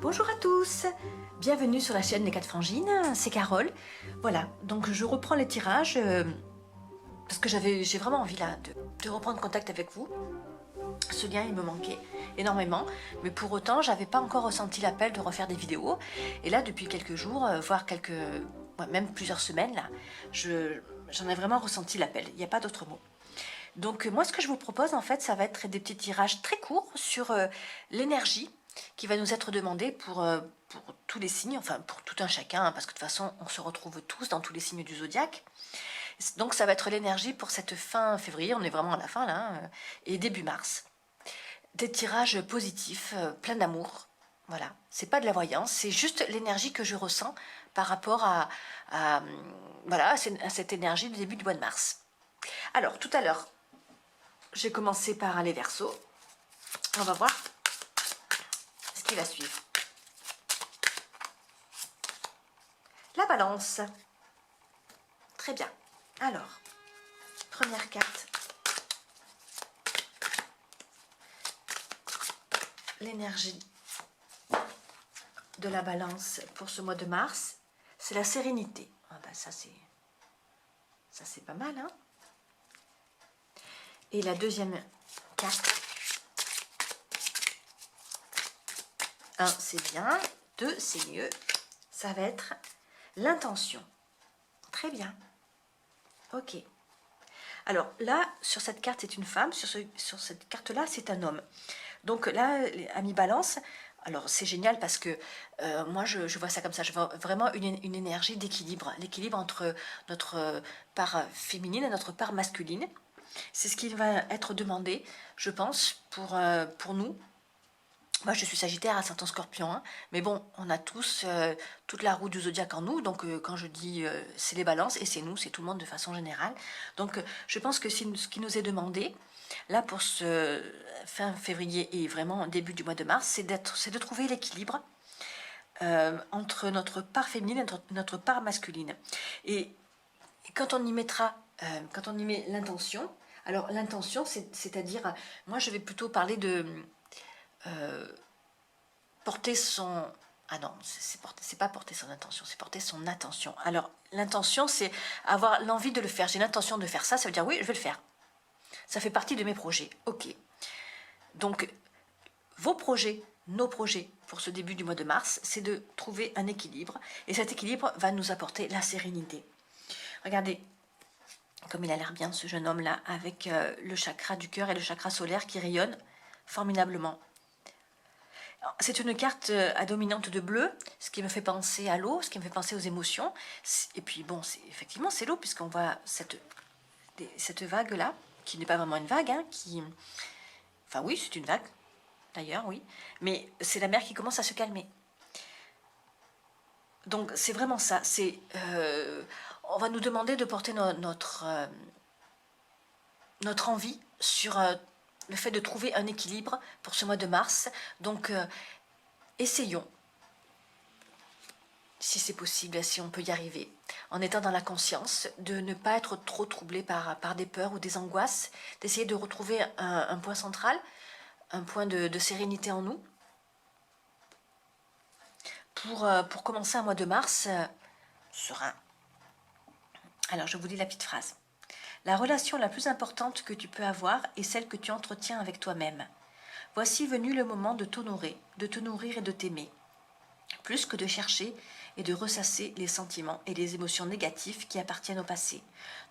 Bonjour à tous, bienvenue sur la chaîne Les 4 Frangines, c'est Carole. Voilà, donc je reprends les tirages parce que j'ai vraiment envie là de reprendre contact avec vous. Ce lien il me manquait énormément, mais pour autant j'avais pas encore ressenti l'appel de refaire des vidéos. Et là depuis quelques jours, voire même plusieurs semaines là, j'en ai vraiment ressenti l'appel, il n'y a pas d'autre mot. Donc moi ce que je vous propose en fait, ça va être des petits tirages très courts sur l'énergie qui va nous être demandée pour tous les signes, enfin pour tout un chacun, hein, parce que de toute façon on se retrouve tous dans tous les signes du zodiaque. Donc ça va être l'énergie pour cette fin février, on est vraiment à la fin là, et début mars. Des tirages positifs, plein d'amour. Voilà, c'est pas de la voyance, c'est juste l'énergie que je ressens par rapport voilà, à cette énergie du début du mois de mars. Alors tout à l'heure, j'ai commencé par les Verseaux. On va voir ce qui va suivre. La Balance. Très bien. Alors, première carte. L'énergie de la Balance pour ce mois de mars, c'est la sérénité. Ah ben ça c'est pas mal, hein. Et la deuxième carte. 1, c'est bien. 2, c'est mieux. Ça va être l'intention. Très bien. Ok. Alors là, sur cette carte, c'est une femme. Sur cette carte-là, c'est un homme. Donc là, amis Balance, alors c'est génial parce que moi, je vois ça comme ça. Je vois vraiment une énergie d'équilibre. L'équilibre entre notre part féminine et notre part masculine. C'est ce qui va être demandé, je pense, pour nous. Moi, je suis Sagittaire, ascendant Scorpion, hein, mais bon, on a tous toute la roue du zodiaque en nous, donc quand je dis c'est les balances, et c'est nous, c'est tout le monde de façon générale. Donc, je pense que ce qui nous est demandé, là, pour ce fin février et vraiment début du mois de mars, c'est de trouver l'équilibre entre notre part féminine et notre part masculine. Et quand on y mettra, quand on y met l'intention, alors l'intention, c'est-à-dire, moi, je vais plutôt parler de... porter son... Ah non, c'est pas porter son intention, c'est porter son attention. Alors, l'intention, c'est avoir l'envie de le faire. J'ai l'intention de faire ça, ça veut dire oui, je vais le faire. Ça fait partie de mes projets. Ok. Donc, vos projets, nos projets pour ce début du mois de mars, c'est de trouver un équilibre. Et cet équilibre va nous apporter la sérénité. Regardez, comme il a l'air bien ce jeune homme-là, avec le chakra du cœur et le chakra solaire qui rayonnent formidablement. C'est une carte à dominante de bleu, ce qui me fait penser à l'eau, ce qui me fait penser aux émotions. Et puis bon, effectivement c'est l'eau, puisqu'on voit cette vague-là, qui n'est pas vraiment une vague, hein, enfin oui, c'est une vague, d'ailleurs, oui. Mais c'est la mer qui commence à se calmer. Donc c'est vraiment ça. On va nous demander de porter notre envie sur... le fait de trouver un équilibre pour ce mois de mars. Donc, essayons, si c'est possible, si on peut y arriver, en étant dans la conscience, de ne pas être trop troublé par des peurs ou des angoisses, d'essayer de retrouver un point central, un point de sérénité en nous, pour commencer un mois de mars serein. Alors, je vous lis la petite phrase. La relation la plus importante que tu peux avoir est celle que tu entretiens avec toi-même. Voici venu le moment de t'honorer, de te nourrir et de t'aimer, plus que de chercher et de ressasser les sentiments et les émotions négatives qui appartiennent au passé.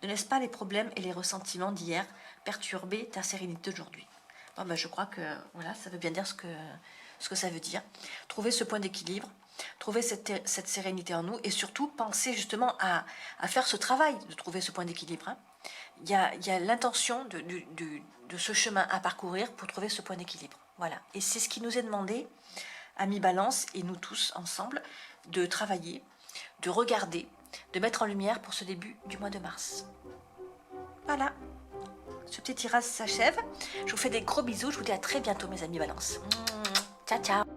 Ne laisse pas les problèmes et les ressentiments d'hier perturber ta sérénité d'aujourd'hui. Bon, ben, je crois que voilà, ça veut bien dire ce que ça veut dire. Trouver ce point d'équilibre, trouver cette sérénité en nous et surtout penser justement à faire ce travail de trouver ce point d'équilibre, hein. Il y a l'intention de ce chemin à parcourir pour trouver ce point d'équilibre. Voilà. Et c'est ce qui nous est demandé, amis Balance, et nous tous ensemble, de travailler, de regarder, de mettre en lumière pour ce début du mois de mars. Voilà. Ce petit tirage s'achève. Je vous fais des gros bisous. Je vous dis à très bientôt, mes amis Balance. Ciao, ciao.